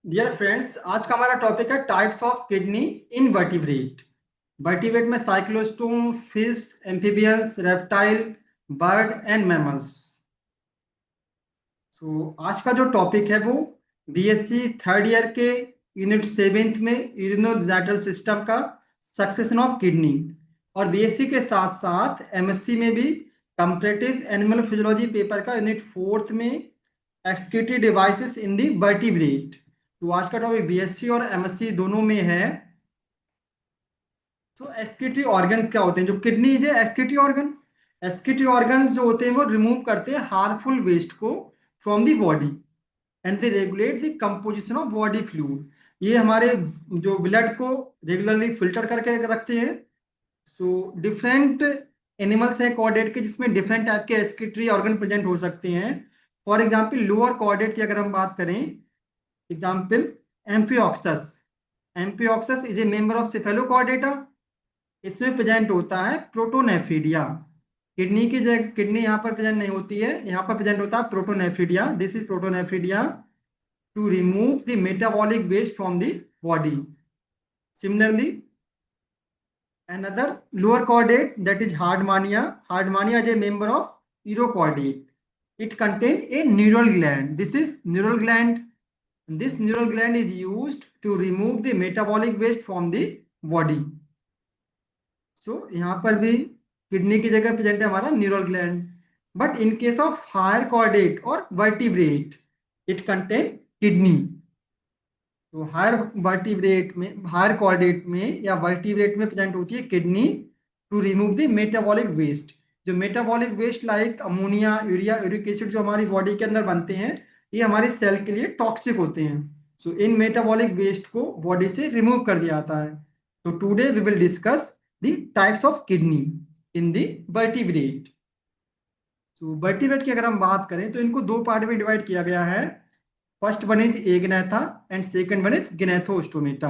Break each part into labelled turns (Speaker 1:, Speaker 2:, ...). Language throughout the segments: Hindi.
Speaker 1: डियर फ्रेंड्स, आज का हमारा टॉपिक है types of kidney in vertebrate. Vertebrate में cyclostome, fish, amphibians, reptile, bird and mammals. आज का जो टॉपिक है वो बीएससी थर्ड ईयर के यूनिट 7th में यूरिनोजेनिटल सिस्टम का सक्सेशन ऑफ किडनी, और बीएससी के साथ साथ एमएससी में भी कंपैरेटिव एनिमल फिजियोलॉजी पेपर का यूनिट 4th में excretory devices in the vertebrate. तो आज का टॉपिक बीएससी और एमएससी दोनों में है। तो एक्सक्रीटरी ऑर्गन्स क्या होते हैं? जो किडनी है एक्सक्रीटरी ऑर्गन। एक्सक्रीटरी ऑर्गन्स जो होते हैं वो रिमूव करते हैं हार्मफुल वेस्ट को from the body and they regulate the composition of body fluid. ये हमारे जो ब्लड को रेगुलरली फिल्टर करके रखते हैं। सो डिफरेंट एनिमल्स हैं कॉर्डेट के, जिसमें डिफरेंट टाइप के एक्सक्रीटरी ऑर्गन प्रेजेंट हो सकते हैं। फॉर एग्जाम्पल लोअर कॉर्डेट की अगर हम बात करें, example amphioxus. Amphioxus is a member of Cephalochordata. इसमें प्रेजेंट होता है प्रोटोनेफ्रीडिया। किडनी की जगह किडनी यहाँ पर प्रेजेंट नहीं होती है, यहाँ पर प्रेजेंट होता है protonephridia. This is protonephridia to remove the metabolic waste from the body. Similarly another lower chordate, that is hardmania. Hardmania is a member of urochordate. It contains a neural gland. This is neural gland. This neural gland is used to remove the metabolic waste from the body. यहाँ पर भी किडनी की जगह प्रेजेंट है हमारा neural gland. But in case of higher chordate और वर्टिब्रेट, इट कंटेन किडनी। तो हायर कॉर्डेट में या वर्टिब्रेट में प्रेजेंट होती है kidney to remove the metabolic waste. जो metabolic waste like ammonia, urea, uric acid जो हमारी बॉडी के अंदर बनते हैं, ये हमारी सेल के लिए टॉक्सिक होते हैं। इन मेटाबॉलिक वेस्ट को बॉडी से रिमूव कर दिया जाता है। तो today we will discuss the types of kidney in the vertebrate. तो वर्टिब्रेट की अगर हम बात करें तो इनको दो पार्ट में डिवाइड किया गया है। First one is Agnatha and second one is Gnathostomata.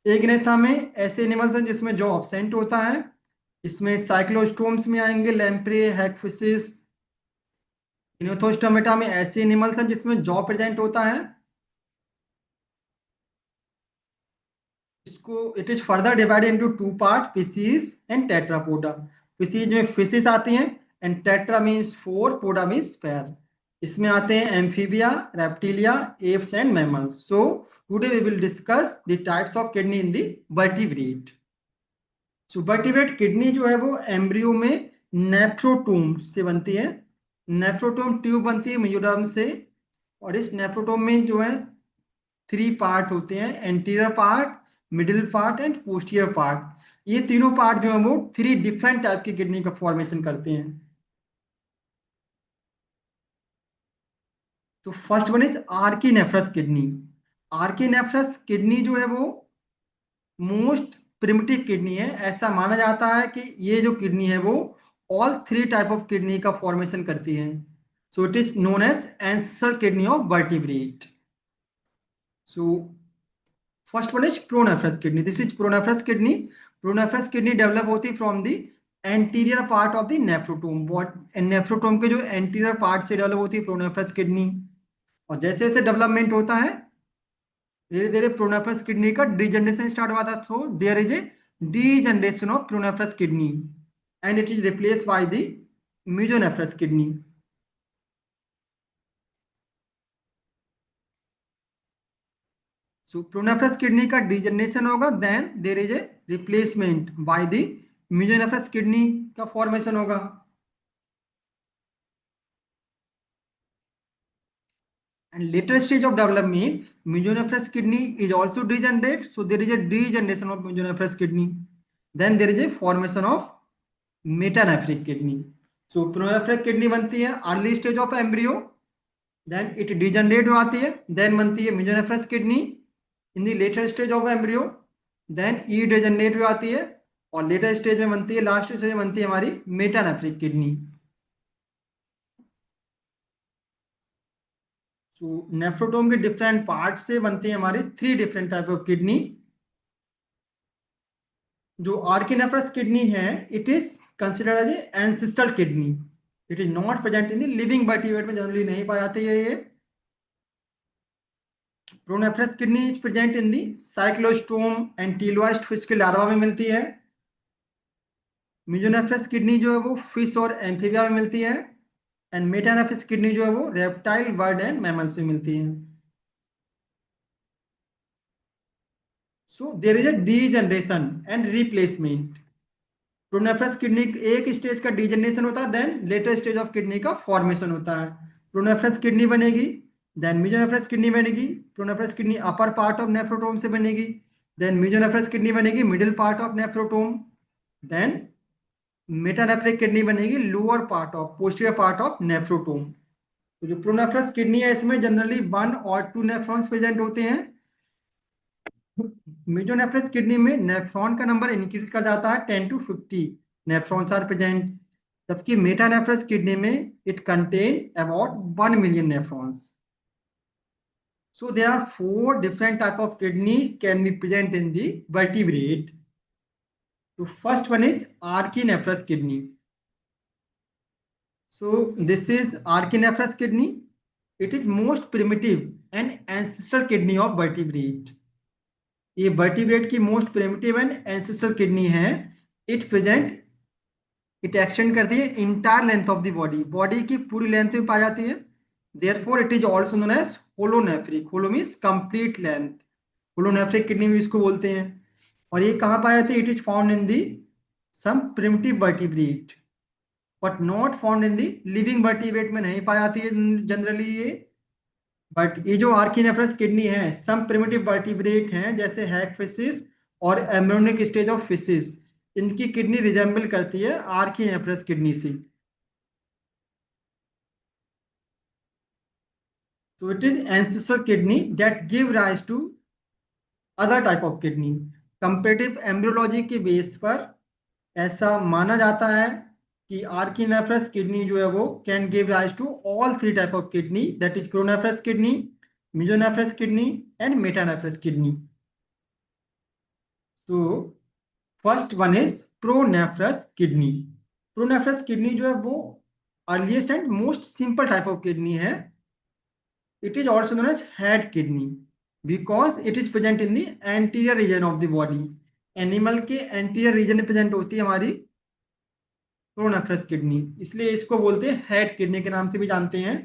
Speaker 1: Agnatha में ऐसे एनिमल्स हैं जिसमें जॉ ऑब्सेंट होता है। इसमें साइक्लोस्टोम्स में आएंगे लैम्प्रे, हैगफिशिस। गिनेथोस्टोमेटा में ऐसे एनिमल्स हैं जिसमें जॉ प्रेजेंट होता है। इसको it is further divided into two part, Pisces and Tetrapoda. Pisces में फिशेस आती हैं and tetra means four, poda means पैर। इसमें आते हैं Amphibia, Reptilia, Aves and mammals. So today we will discuss the types of kidney in the vertebrate. Vertebrate kidney जो है वो एम्ब्रियो में नेफ्रोटोम से बनती है। नेफ्रोटोम ट्यूब बनती है मेजोडर्म से, और इस नेफ्रोटोम में जो है थ्री पार्ट होते हैं, anterior part, middle part and posterior part. ये तीनों पार्ट जो है वो थ्री डिफरेंट टाइप की किडनी का फॉर्मेशन करते हैं। तो first one is archinephros kidney. Archinephros kidney जो है वो मोस्ट प्रिमिटिव किडनी है। ऐसा माना जाता है कि ये जो किडनी है वो all three type of kidney का फॉर्मेशन करती है। So it is known as ancestor kidney of vertebrate. So first one is pronephros kidney. This is pronephros kidney. Pronephros kidney develop होती from the anterior part of the nephrotome. Nephrotome के जो एंटीरियर पार्ट से डेवलप होती है प्रोनेफ्रस किडनी। और जैसे जैसे डेवलपमेंट होता है धीरे धीरे प्रोनेफ्रस किडनी का डीजनरेशन स्टार्ट हुआ था। So there is a degeneration of pronephros kidney and it is replaced by the mesonephros kidney. So pronephros kidney का डीजनरेशन होगा, then there is a replacement by the mesonephros kidney का फॉर्मेशन होगा। And later stage of development, mesonephros kidney is also degenerate. So there is a degeneration of mesonephros kidney. Then there is a formation of metanephric kidney. So pronephric kidney बनती है early stage of embryo, then it degenerate हो आती है, देन बनती है mesonephros kidney in the later stage of embryo, then it degenerate हो आती है, और लेटर स्टेज में बनती है, लास्ट स्टेज में बनती है हमारी मेटानेफ्रिक किडनी। नेफ्रोटोम के डिफरेंट पार्ट से बनते हैं हमारे three different type of kidney. जो आर्कीनेफ्रस किडनी है it is considered as ancestral kidney. It is not present in the living vertebrate में, जनरली नहीं पाए जाते ये। Pronephros kidney is present in the cyclostome and teleost fish के लार्वा में मिलती है। मेसोनेफ्रस किडनी जो है वो फिश और एम्फीबिया में मिलती है। एंड मेटानेफ्रस किडनी जो है वो रेप्टाइल, बर्ड एंड मैमल्स में मिलती है। So there is a degeneration and replacement. Pronephros kidney एक स्टेज का डीजनरेशन होता है, then later stage of kidney का फॉर्मेशन होता है। प्रोनेफ्रस किडनी बनेगी, देन मेसोनेफ्रस किडनी बनेगी। Pronephros kidney upper part of nephrotome से बनेगी, देन मेसोनेफ्रस किडनी बनेगी middle part of nephrotome, then metanephric kidney बनेगी lower part of posterior part of nephrotome. तो जो प्रोनेफ्रस किडनी है इसमें जनरली 1 और 2 नेफ्रॉन्स प्रेजेंट होते हैं। मेसोनेफ्रस किडनी में नेफ्रॉन का नंबर इंक्रीज कर जाता है, 10 to 50 नेफ्रॉन्स आर प्रेजेंट। जबकि मेटानेफ्रस किडनी में it contain about 1 million nephrons. So there are 4 different type of kidney can be present in the vertebrate. So first one is archinephros kidney. So this is archinephros kidney. It is most primitive and ancestral kidney of vertebrate. ये वर्टिब्रेट की most primitive and ancestral kidney है। इट प्रेजेंट, इट एक्सटेंड करती है entire length of the body, body की पूरी लेंथ में पाई जाती है। Therefore it is also known as holonephric. Holo means complete length, holonephric kidney भी इसको बोलते हैं। और ये कहाँ पाई जाती है? It is found in the some primitive vertebrate but not found in the living vertebrate में नहीं पाई जाती है जनरली ये। बट ये जो आर्किनेफ्रस किडनी है, सम प्रिमिटिव वर्टिब्रेट हैं जैसे हैगफिशिस और एम्ब्रियोनिक स्टेज ऑफ फिशिस, इनकी किडनी रिजेंबल करती है आर्किनेफ्रस किडनी से। तो it is ancestral kidney that give rise to other type of kidney. Comparative embryology के बेस पर ऐसा माना जाता है कि आर्किनेफ्रस किडनी जो है वो can give rise to all 3 type of kidney, that is pronephros kidney, mesonephros kidney and metanephros kidney. तो first one is pronephros kidney. Pronephros kidney जो है वो earliest and most simple type of kidney है। It is also known as head kidney because it is present in the anterior region of the body. Animal के एंटीरियर रीजन में प्रेजेंट होती है हमारी प्रोनेफ्रस किडनी, इसलिए इसको बोलते हैं हेड किडनी के नाम से भी जानते हैं।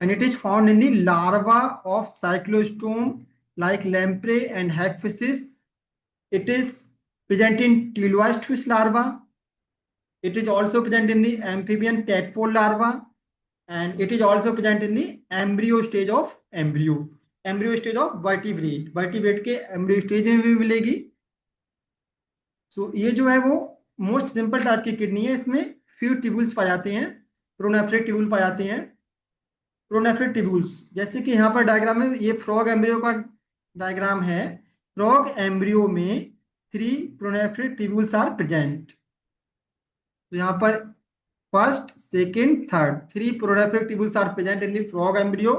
Speaker 1: And it is found in the larva of cyclostome like lamprey and hagfishes. It is present in teleost fish larva. It is also present in the amphibian tadpole larva, and it is also present in the embryo stage of embryo stage of vertebrate। vertebrate के embryo stage में भी मिलेगी। So ये जो है वो मोस्ट सिंपल टाइप की किडनी है। इसमें फ्यू टिब्यूल्स पाए जाते हैं, प्रोनेफ्रिक टिब्यूल पाए जाते हैं। प्रोनेफ्रिक टिब्यूल्स जैसे कि यहाँ पर डायग्राम में ये फ्रॉग एम्ब्रियो का डायग्राम है। फ्रॉग एम्ब्रियो में 3 प्रोनेफ्रिक टिब्यूल्स आर प्रेजेंट। तो यहाँ पर first, second, third 3 pronephric tubules are present in the frog embryo.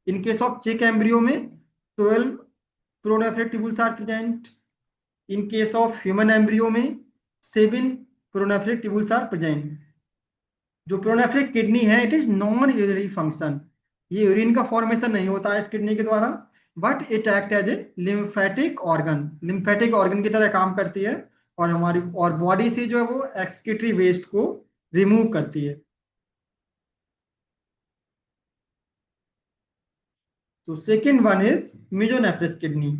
Speaker 1: In case of chick embryo में 12 pronephric tubules are present. In case of human embryo में 7 प्रोनेफ्रिक टिब्यूल्स आर प्रेजेंट। जो प्रोनेफ्रिक किडनी है it is non urinary function. ये यूरिन का फॉर्मेशन नहीं होता है इस किडनी के द्वारा, but it act as a lymphatic organ, lymphatic organ की तरह काम करती है और हमारी और बॉडी से जो है वो एक्सक्रीटरी वेस्ट को रिमूव करती है। तो second one is मेसोनेफ्रस kidney.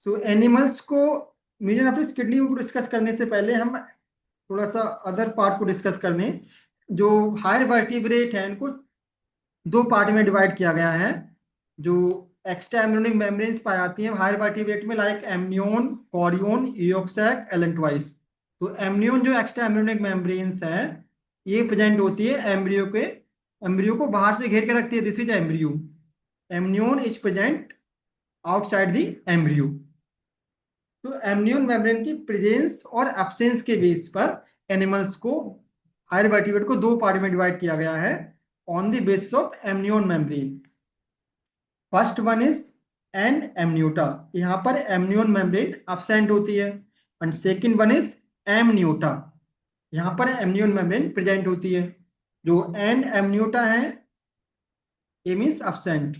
Speaker 1: So animals को मेसोनेफ्रस किडनी को डिस्कस करने से पहले हम थोड़ा सा अदर पार्ट को डिस्कस कर लें। जो हायर वर्टिब्रेट है इनको 2 पार्ट में डिवाइड किया गया है। जो एक्स्ट्रा एम्ब्रियोनिक मेम्ब्रेन्स पाई जाती हैं हायर वर्टिब्रेट में, लाइक एमनियोन, कोरियोन, ईयोक सैक, एलेंट्रॉइस। तो एमनियोन जो एक्स्ट्रा एम्ब्रियोनिक मेम्ब्रेन्स है ये प्रेजेंट होती है एम्ब्रियो को बाहर से घेर के रखती है। This is embryo. Amnion is present outside the embryo. तो एमनियोन मेम्ब्रेन की प्रेजेंस और एब्सेंस के बेस पर एनिमल्स को, हायर वर्टिब्रेट को 2 पार्ट में डिवाइड किया गया है on the basis of amnion membrane. First one is an Amniota, यहाँ पर एमनियोन मेम्ब्रेन एब्सेंट होती है। And second one is Amniota, यहाँ पर एमनियोन मेम्ब्रेन प्रेजेंट होती है। जो एन एमनियोटा है ए मीन्स एब्सेंट,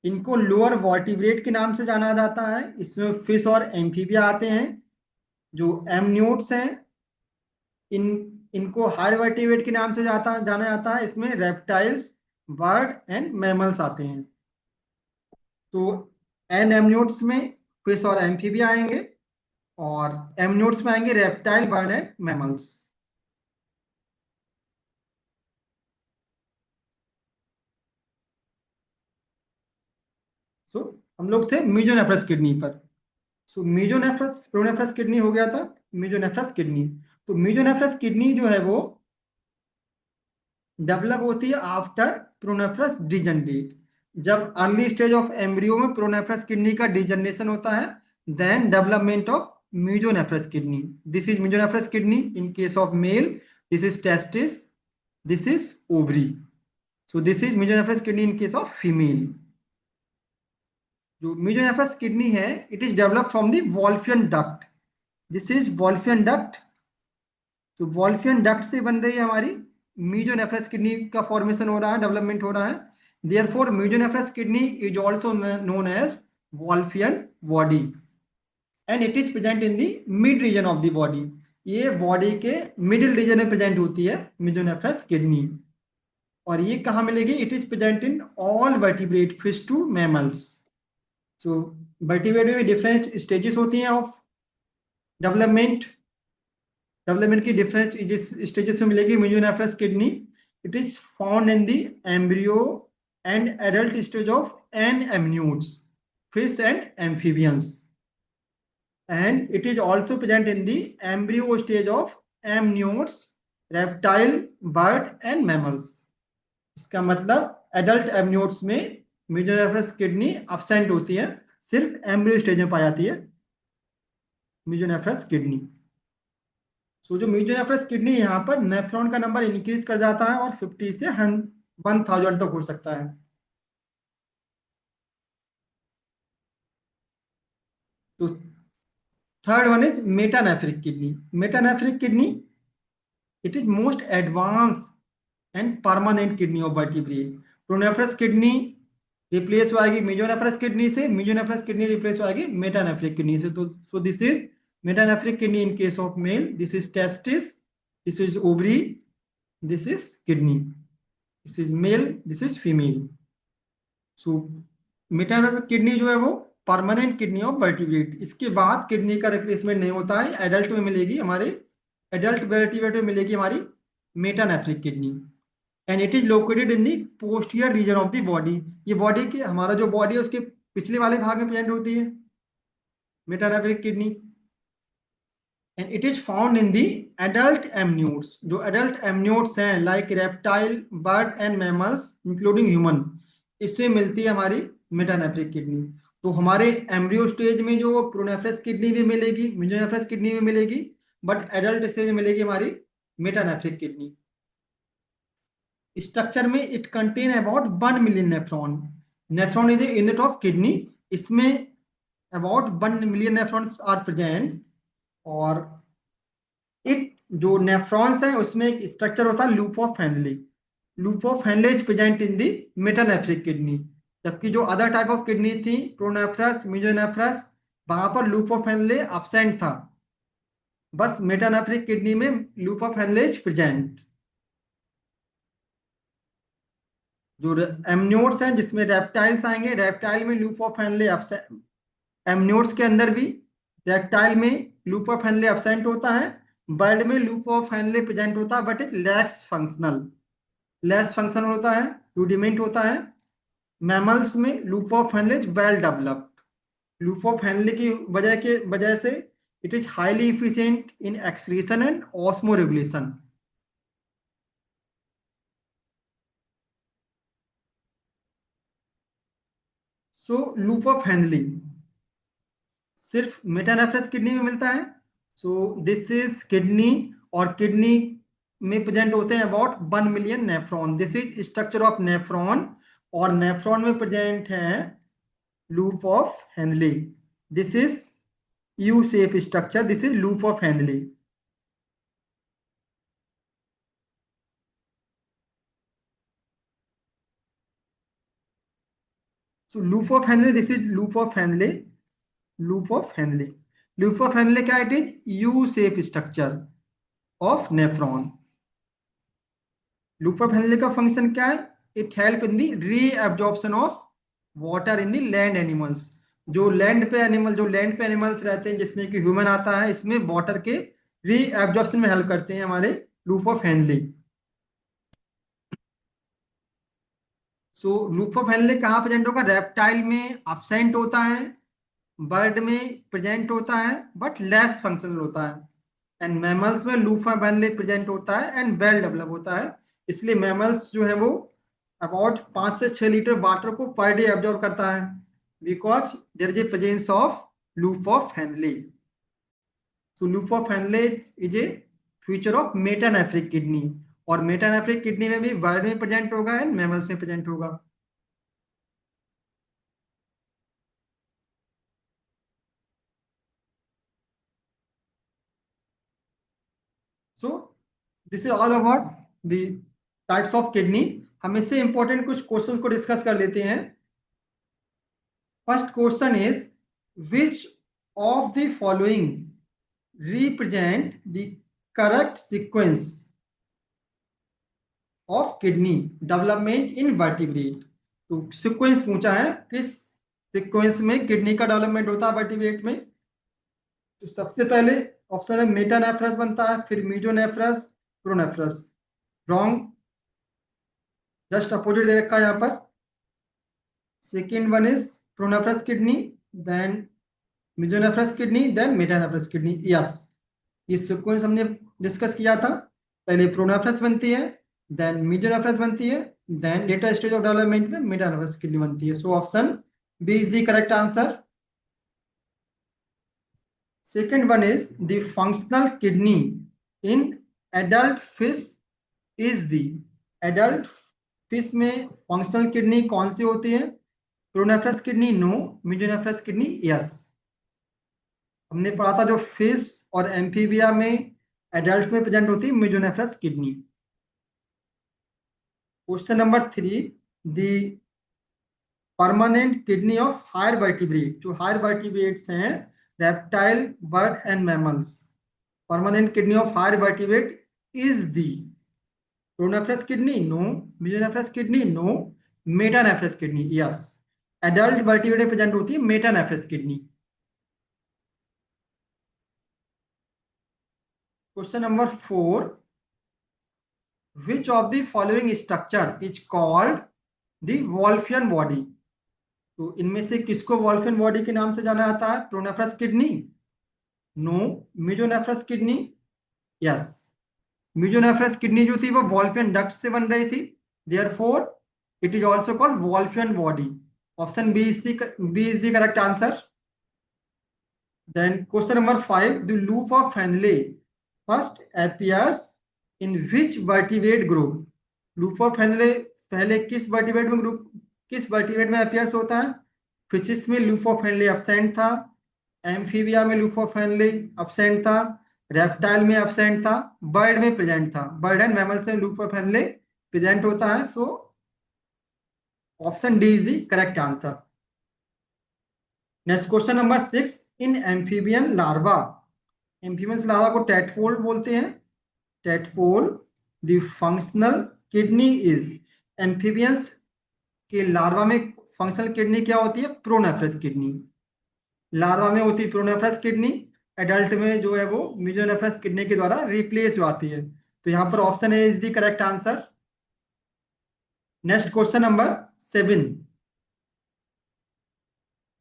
Speaker 1: इनको लोअर वर्टिब्रेट के नाम से जाना जाता है। इसमें फिश और एम्फीबिया आते हैं। जो एमन्योट्स हैं, इन इनको हायर वर्टिब्रेट के नाम से जाना जाता है। इसमें रेप्टाइल्स, बर्ड एंड मैमल्स आते हैं। तो एन एमन्योट्स में फिश और एम्फीबिया आएंगे, और एमन्योट्स में आएंगे रेप्टाइल, बर्ड एंड मैमल्स। सो हम लोग थे मीजोनेफ्रस किडनी पर। सो मीजोनेफ्रस, प्रोनेफ्रस किडनी हो गया था, मीजोनेफ्रस किडनी। तो मीजोनेफ्रस किडनी जो है वो डेवलप होती है आफ्टर प्रोनेफ्रस डिजनरेट। जब अर्ली स्टेज ऑफ एम्ब्रियो में प्रोनेफ्रस किडनी का डिजनरेशन होता है, then development of mesonephros kidney. This is mesonephros kidney in case of male, this is testis, this is ovary. So this is mesonephros kidney in case of female. जो मीजोनेफ्रस किडनी है, it is developed from the Wolffian duct. This is Wolffian duct. तो वॉल्फियन डक्ट से बन रही है हमारी मीजोनेफ्रस किडनी का फॉर्मेशन हो रहा है, डेवलपमेंट हो रहा है। Therefore mesonephros kidney is also known as Wolffian body, and it is present in the mid region of the body. ये बॉडी के मिडिल रीजन में प्रेजेंट होती है मीजोनेफ्रस किडनी। और ये कहाँ मिलेगी? It is present in all vertebrate fish to mammals. So vertebrate में डिफरेंट स्टेजेस होती हैं ऑफ डेवलपमेंट। डेवलपमेंट की डिफरेंट स्टेजेस में मिलेगी mesonephros kidney. It is found in the embryo and adult stage of anamniotes, fish and amphibians, and it is also present in the embryo stage of amniotes, reptile, bird and mammals. इसका मतलब एडल्ट एमन्योट्स में मीजोनेफ्रस किडनी अब्सेंट होती है, सिर्फ एम्ब्रियो स्टेज में पाई जाती है मीजोनेफ्रस किडनी। सो जो मीजोनेफ्रस किडनी यहाँ पर नेफ्रॉन का नंबर इंक्रीज कर जाता है और 50 से 1000 तक हो सकता है। तो third one is metanephric kidney. Metanephric kidney, it is most advance and permanent kidney of vertebrate. Pronephros kidney replace हो जाएगी मेजोनेफ्रस किडनी से, मेजोनेफ्रस किडनी रिप्लेस हो जाएगी मेटानेफ्रिक किडनी से। तो सो this is metanephric kidney in case of male, this is testis, this is ovary, this is kidney, this is male, this is female. So metanephric kidney जो है वो परमानेंट किडनी ऑफ वर्टिब्रेट। इसके बाद किडनी का रिप्लेसमेंट नहीं होता है। एडल्ट में मिलेगी हमारे, एडल्ट वर्टिब्रेट में मिलेगी हमारी metanephric kidney, and it is located in the posterior reason of the body. ये बॉडी के, हमारा जो बॉडी है उसके पिछले वाले भाग में प्रेजेंट होती है metanephric kidney, and it is found in the adult amniotes. जो एडल्ट एमन्यूट्स हैं like reptile, bird and mammals including human, इससे मिलती है हमारी मेटानेफ्रिक किडनी। तो हमारे एम्ब्रियो स्टेज में जो प्रोनेफ्रस किडनी भी मिलेगी, मेजोनेफ्रस किडनी भी मिलेगी, बट एडल्ट स्टेज में मिलेगी हमारी मेटानेफ्रिक किडनी। स्ट्रक्चर में it contain about 1 million nephron. Nephron is a unit of kidney. इसमें about 1 million nephrons are present. और इट, जो नेफ्रॉन्स है उसमें एक स्ट्रक्चर होता है loop of Henle. Loop of Henle is present in the metanephric kidney. जबकि जो अदर टाइप ऑफ किडनी थी, प्रोनेफ्रस, मेजोनेफ्रस, वहां पर लूप ऑफ हेनले absent था। बस मेटानेफ्रिक किडनी में loop of Henle is present. जो एमन्योट्स हैं जिसमें रेप्टाइल्स आएंगे, रेप्टाइल में लूप ऑफ हेनले absent। एमन्योट्स के अंदर भी रेप्टाइल में लूप ऑफ हेनले absent होता है। बर्ड में लूप ऑफ हेनले प्रेजेंट होता है, but it lacks functional, less functional होता है, रूडिमेंट होता है। मैमल्स में loop of Henle is well developed. Loop of Henley की वजह से it is highly efficient in excretion and osmo regulation. So loop of Henley सिर्फ मेटानेफ्रस किडनी में मिलता है। सो दिस इज किडनी, और किडनी में प्रेजेंट होते हैं about 1 million nephron. This is structure of nephron, और नेफ्रॉन में प्रेजेंट है loop of Henley. This is U shape structure, this is loop of Henley. So loop of Henle, this is loop of Henle. Loop of Henle. Loop of Henle क्या it is? U-shape structure of nephron. Loop of Henle का function क्या है? It help in the reabsorption of water in the land animals. जो लैंड पे एनिमल्स रहते हैं जिसमें कि ह्यूमन आता है, इसमें वाटर के रीएब्जॉर्प्शन में हेल्प करते हैं हमारे loop of Henle. So loop of Henley कहाँ प्रेजेंट होगा? रेप्टाइल में एब्सेंट होता है, बर्ड में प्रेजेंट होता है बट लेस फंक्शनल होता है, एंड मैमल्स में लूप ऑफ हेनले प्रेजेंट होता है एंड वेल डेवलप होता है. इसलिए मैमल्स जो है वो अबाउट 5 से 6 लीटर वाटर को पर डे एब्जॉर्ब करता है because there is a presence of loop of Henle. So loop of Henle is a feature of metanephric kidney, और मेटानेफ्रिक किडनी में भी बर्ड में प्रेजेंट होगा एंड मैमल्स में प्रेजेंट होगा. सो this is all about the types of kidney. हम इससे इंपॉर्टेंट कुछ क्वेश्चंस को डिस्कस कर लेते हैं. First question is which of the following represent the correct sequence of kidney development in vertebrate. तो सीक्वेंस पूछा है, किस सीक्वेंस में किडनी का डेवलपमेंट होता है वर्टिब्रेट में. तो सबसे पहले ऑप्शन है मेटानेफ्रस बनता है, फिर mesonephros, pronephros. Wrong, just opposite दे रखा है यहाँ पर. Second one is pronephros kidney, then mesonephros kidney, then metanephros kidney. Yes, ये सीक्वेंस हमने डिस्कस किया था. पहले प्रोनेफ्रस बनती है, देन मीजोनेफ्रस बनती है, then later stage of development में मेटानेफ्रस किडनी बनती है. So option B is the correct answer. Second one is the functional kidney in adult fish is the adult fish में functional kidney कौन सी होती है? Pronephros kidney no, mesonephros kidney yes. हमने पढ़ा था जो फिश और एम्फीबिया में एडल्ट में प्रेजेंट होती है mesonephros kidney. Question number 3, the permanent kidney of higher vertebrate. जो हायर वर्टिब्रेट्स हैं, reptile, bird and mammals, permanent kidney of higher vertebrate is the pronephros kidney no, mesonephros kidney no, metanephros kidney yes. adult vertebrate present होती है metanephros kidney. Question number 4, which of the following structure is called the Wolffian body. तो इनमें से किसको वॉल्फियन बॉडी के नाम से जाना जाता है? Pronephros kidney no, mesonephros kidney yes. Mesonephros kidney जो थी वो वॉल्फियन डक्ट से बन रही थी, therefore it is also called Wolffian body. Option B is the correct answer. Then question number 5, the loop of Henle first appears in which vertebrate group. Loop of Henle पहले किस वर्टिब्रेट में ग्रुप, किस वर्टिब्रेट में अपीयर्स होता है? फिशिस में लूप ऑफ हेनले एब्सेंट था, एम्फीबिया में लूप ऑफ हेनले एब्सेंट था, रेप्टाइल में एब्सेंट था, बर्ड में प्रेजेंट था. बर्ड एंड मैमल्स में लूप ऑफ हेनले प्रेजेंट होता है. So option D is the correct answer. Next question number 6, in amphibian larva. Amphibian larva को टेटपोल बोलते हैं. Tadpole the functional kidney is. Amphibians के लार्वा में फंक्शनल किडनी क्या होती है? Pronephros kidney. लार्वा में होती है प्रोनेफ्रस किडनी, एडल्ट में जो है वो मीजोनेफ्रस किडनी के द्वारा रिप्लेस हो आती है. तो यहाँ पर option A is the correct answer. Next question number 7,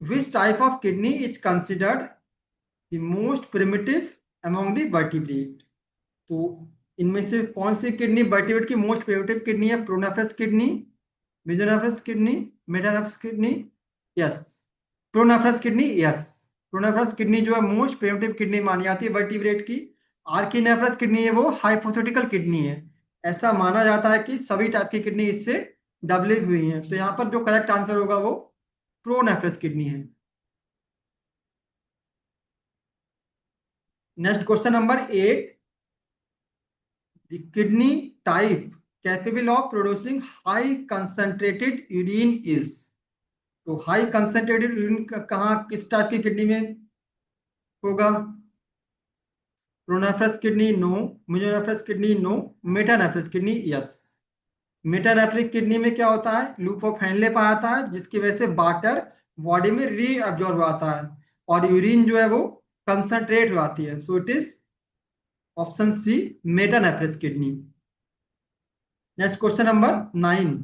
Speaker 1: which type of kidney is considered the most primitive among the vertebrate. तो इनमें से कौन सी किडनी वर्टिब्रेट की मोस्ट प्रिमिटिव किडनी है? Pronephros kidney, mesonephros kidney, metanephros kidney yes. Pronephros kidney yes. Pronephros kidney जो है मोस्ट प्रिमिटिव किडनी मानी जाती है वर्टिब्रेट की. आर्किनेफ्रस किडनी है वो हाइपोथेटिकल किडनी है. ऐसा माना जाता है कि सभी टाइप की किडनी इससे डेवलप हुई हैं. तो यहाँ पर जो करेक्ट आंसर होगा वो प्रोनेफ्रस किडनी है. Next question number 8, the kidney type capable of producing high concentrated urine is. तो हाई कंसंट्रेटेड यूरिन कहाँ किस टाइप की किडनी में होगा? Pronephros kidney no, mesonephros kidney no, metanephros kidney yes. Metanephric kidney में क्या होता है? लूप ऑफ हैंडले पाया है, जिसकी वजह से वाटर बॉडी में रीअब्जॉर्ब आता है और यूरिन जो है वो कंसंट्रेट हो जाती है। So it is option C, metanephros kidney. Next question number 9।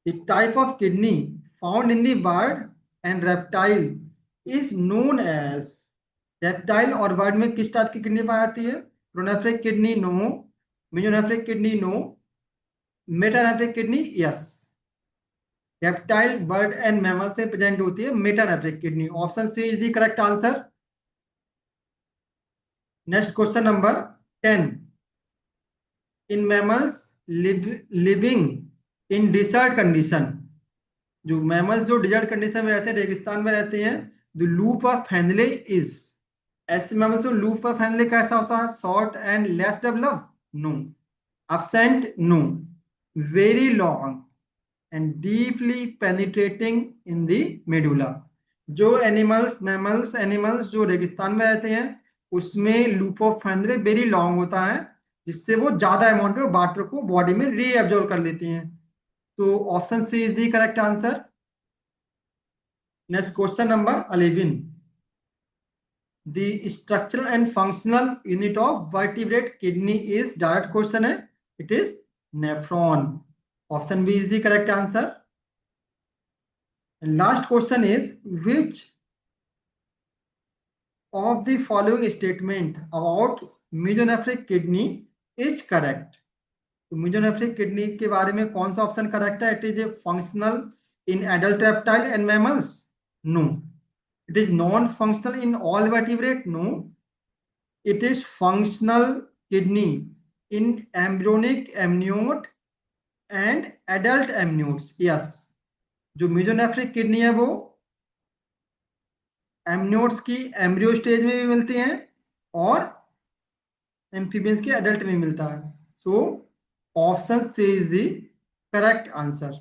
Speaker 1: The type of kidney found in the bird and reptile is known as। Reptile और बर्ड में किस टाइप की किडनी पाई जाती है? Pronephric kidney no, mesonephric kidney no, metanephric kidney yes. Reptile, bird and mammal से प्रेजेंट होती है metanephric kidney. Option C is the correct answer. Next question number 10। In mammals living in desert condition, जो मैमल्स जो डिजर्ट कंडीशन में रहते हैं, रेगिस्तान में रहते हैं, the loop of Henle is. ऐसे मैमल्स में लूप ऑफ हैंडले कैसा होता है? Short and less develop no, absent no, very long and deeply penetrating in the medulla. जो एनिमल्स जो रेगिस्तान में रहते हैं उसमें loop of Henle very long होता है, जिससे वो ज्यादा अमाउंट में वाटर को बॉडी में रीअब्जॉर्ब कर लेती हैं। तो option C is the correct answer. Next question number 11। The structural and functional unit of vertebrate kidney is, direct question है, it is nephron. Option B is the correct answer. And last question is, which of the following statement about mesonephric kidney is correct? तो mesonephric kidney के बारे में कौन सा ऑप्शन करेक्ट है? It is a functional in adult reptile and mammals? No. It is non-functional in all vertebrate? No. It is functional kidney in embryonic amniote and adult amniotes. Yes. जो मेसोनेफ्रिक किडनी है वो एमनियोट्स की एम्ब्रियो स्टेज में भी मिलती हैं और एम्फीबियंस के एडल्ट में मिलता है। So option C is the correct answer.